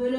Hi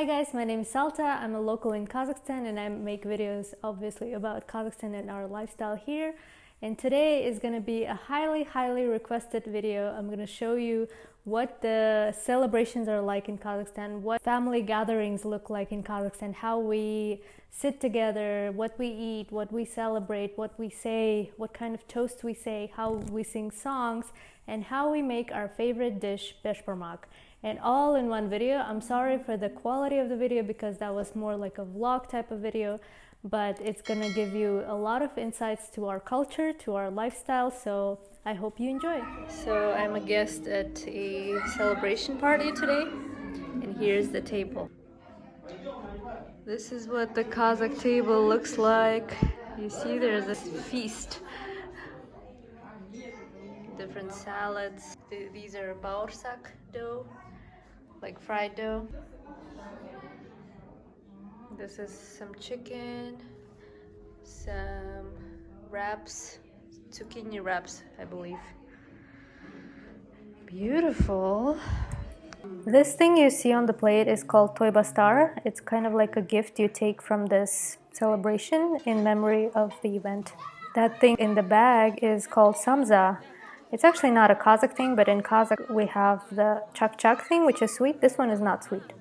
guys, my name is Salta. I'm a local in Kazakhstan and I make videos obviously about Kazakhstan and our lifestyle here. And today is going to be a highly requested video. I'm going to show you what the celebrations are like in Kazakhstan, what family gatherings look like in Kazakhstan, how we sit together, what we eat, what we celebrate, what we say, what kind of toast we say, how we sing songs, and how we make our favorite dish, Beshbarmak. And all in one video. I'm sorry for the quality of the video because that was more like a vlog type of video, but it's gonna give you a lot of insights to our culture, to our lifestyle, so I hope you enjoy. So I'm a guest at a celebration party today, and here's the table. This is what the Kazakh table looks like. You see there's a feast. Different salads. These are baursak dough, like fried dough. This is some chicken, some wraps, zucchini wraps, I believe. Beautiful. This thing you see on the plate is called toy bastar. It's kind of like a gift you take from this celebration in memory of the event. That thing in the bag is called samza. It's actually not a Kazakh thing, but in Kazakh we have the chak-chak thing, which is sweet. This one is not sweet.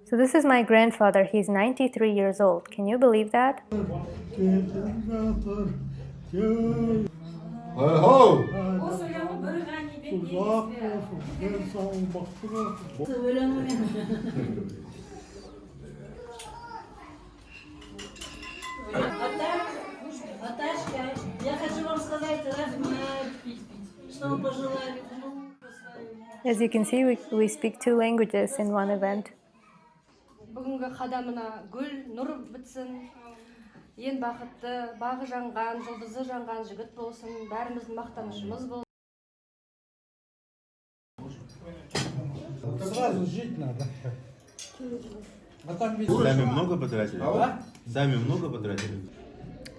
So this is my grandfather. He's 93 years old. Can you believe that? As you can see, we speak two languages in one event. Бүгінгі қадамына гүл, нұр бітсін, ең бақытты, бағы жанған, жұлдызы жанған жігіт болсын, бәріміздің мақтанышымыз болсын. Сразу жить надо. Сами много потратили? Сами много потратили?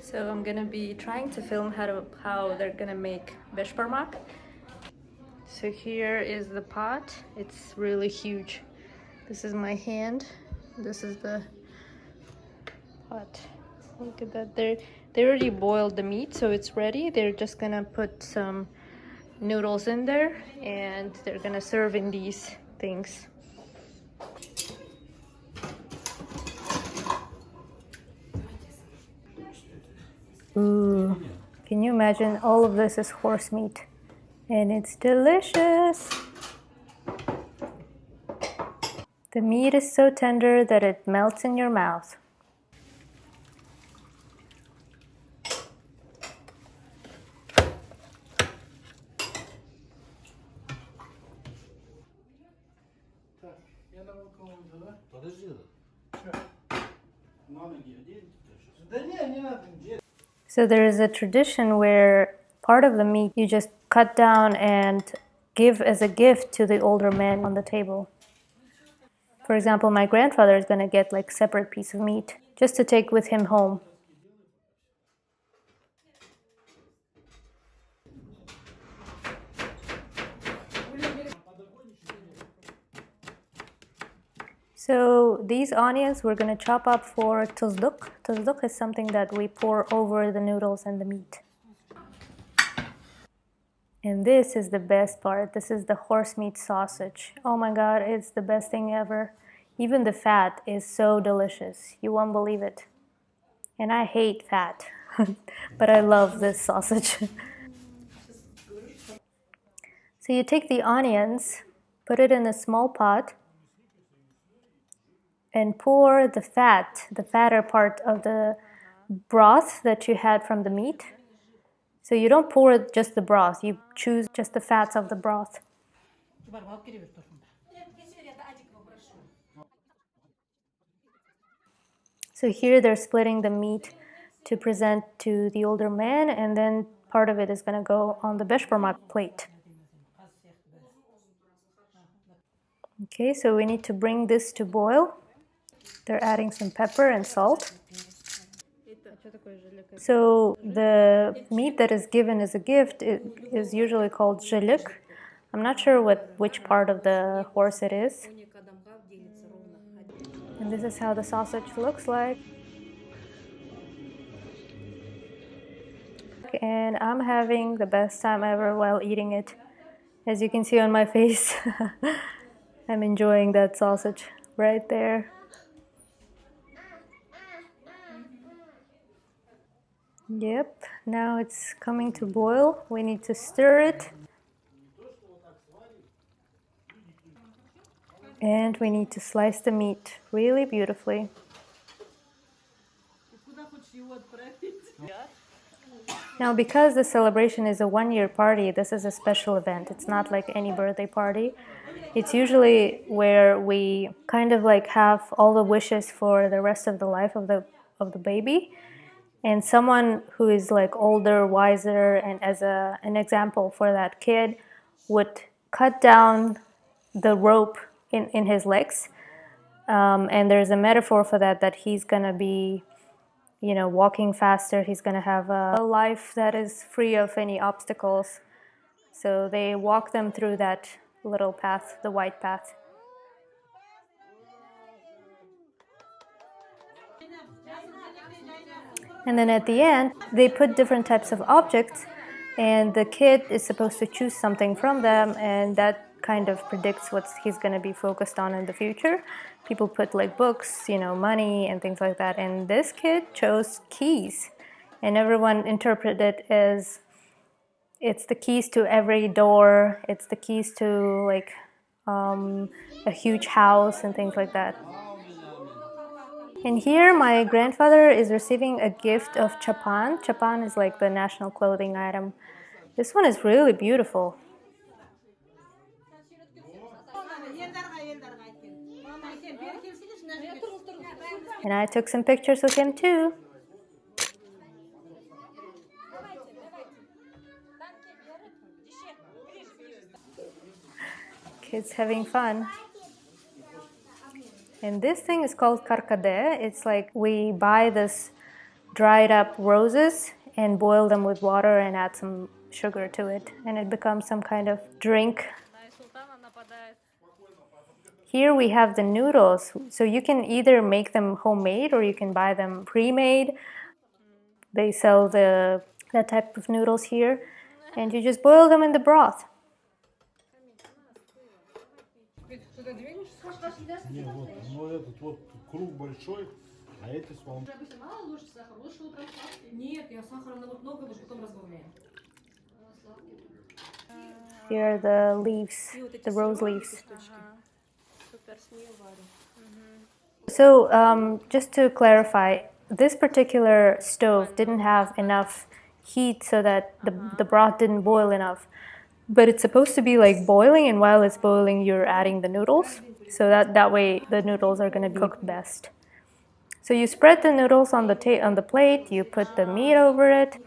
So I'm gonna be trying to film how they're gonna make Beshbarmak. So here is the pot. It's really huge. This is my hand. This is the pot. Look at that. They already boiled the meat, so it's ready. They're just gonna put some noodles in there and they're gonna serve in these things. Ooh, can you imagine? All of this is horse meat and it's delicious. The meat is so tender that it melts in your mouth. So there is a tradition where part of the meat you just cut down and give as a gift to the older man on the table. For example, my grandfather is going to get like separate piece of meat just to take with him home. So these onions we're going to chop up for tuzduk. Tuzduk is something that we pour over the noodles and the meat. And this is the best part. This is the horse meat sausage. Oh my god, it's the best thing ever. Even the fat is so delicious. You won't believe it. And I hate fat, but I love this sausage. So you take the onions, put it in a small pot, and pour the fatter part of the broth that you had from the meat. So you don't pour just the broth, you choose just the fats of the broth. So here they're splitting the meat to present to the older man, and then part of it is going to go on the Beshbarmak plate. Okay, so we need to bring this to boil. They're adding some pepper and salt. So the meat that is given as a gift is usually called zhillik. I'm not sure which part of the horse it is. And this is how the sausage looks like. And I'm having the best time ever while eating it. As you can see on my face, I'm enjoying that sausage right there. Yep, now it's coming to boil. We need to stir it. And we need to slice the meat really beautifully. Now, because the celebration is a one-year party, this is a special event. It's not like any birthday party. It's usually where we kind of like have all the wishes for the rest of the life of the baby. And someone who is like older, wiser, and as an example for that kid would cut down the rope in his legs. And there's a metaphor for that he's gonna be, you know, walking faster. He's gonna have a life that is free of any obstacles. So they walk them through that little path, the white path. And then at the end, they put different types of objects, and the kid is supposed to choose something from them, and that kind of predicts what he's going to be focused on in the future. People put like books, you know, money and things like that, and this kid chose keys, and everyone interpreted it as it's the keys to every door, it's the keys to like a huge house and things like that. And here my grandfather is receiving a gift of chapan. Chapan is like the national clothing item. This one is really beautiful. And I took some pictures with him too. Kids having fun. And this thing is called karkade. It's like we buy this dried up roses and boil them with water and add some sugar to it, and it becomes some kind of drink. Here we have the noodles. So you can either make them homemade or you can buy them pre-made. They sell that type of noodles here, and you just boil them in the broth. Не, вот, но этот вот круг большой, а эти с вами. Мало ложек сахара, ложь утром сладкий. Нет, я сахара много, потом разбавляем. Here are the leaves, the rose leaves. So just to clarify, this particular stove didn't have enough heat so that the broth didn't boil enough. But it's supposed to be like boiling, and while it's boiling, you're adding the noodles. So that way the noodles are going to be cooked best. So you spread the noodles on the plate, you put the meat over it,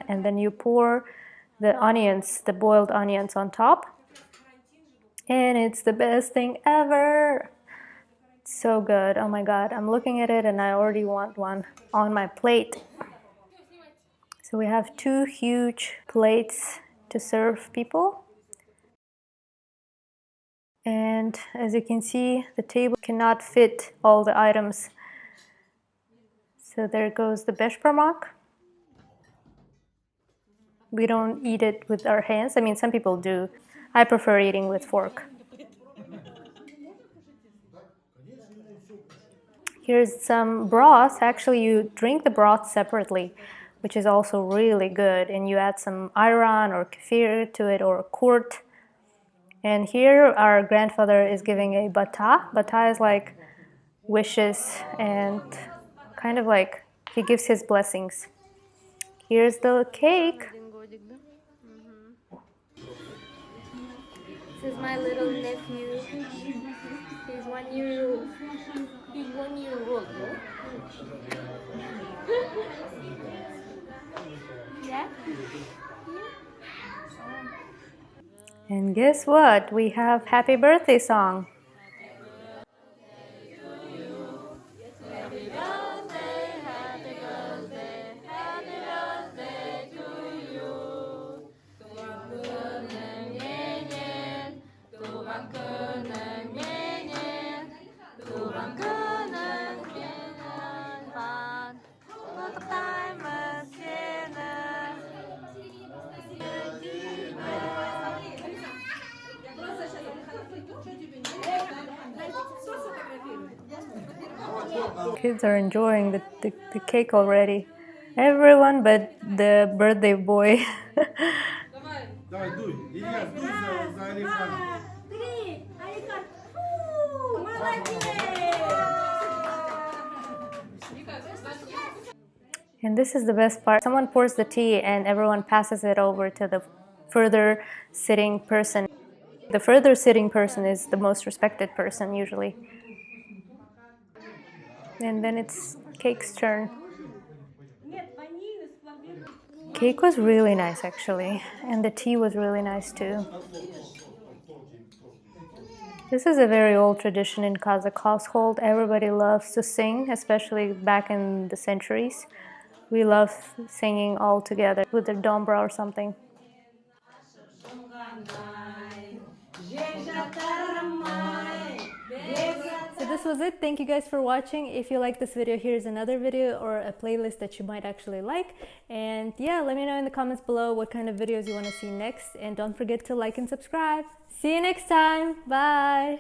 and then you pour the onions, the boiled onions on top. And it's the best thing ever. It's so good. Oh my God, I'm looking at it and I already want one on my plate. So we have 2 huge plates to serve people. And as you can see, the table cannot fit all the items. So there goes the Beshbarmak. We don't eat it with our hands. I mean, some people do. I prefer eating with fork. Here's some broth. Actually, you drink the broth separately, which is also really good. And you add some ayran or kefir to it, or kurt. And here our grandfather is giving a bata. Bata is like wishes, and kind of like he gives his blessings. Here's the cake. This is my little nephew. He's 1 year old. He's 1 year old, no? Yeah? And guess what? We have happy birthday song. Kids are enjoying the cake already. Everyone but the birthday boy. Давай, дуй. Илья, дуй за Алихана. And this is the best part. Someone pours the tea and everyone passes it over to the further sitting person. The further sitting person is the most respected person usually. And then it's cake's turn. Cake was really nice actually, and the tea was really nice too. This is a very old tradition in Kazakh household. Everybody loves to sing, especially back in the centuries. We love singing all together with the dombra or something. So this was it. Thank you guys for watching. If you like this video, here's another video or a playlist that you might actually like. And yeah, let me know in the comments below what kind of videos you want to see next. And don't forget to like and subscribe. See you next time. Bye.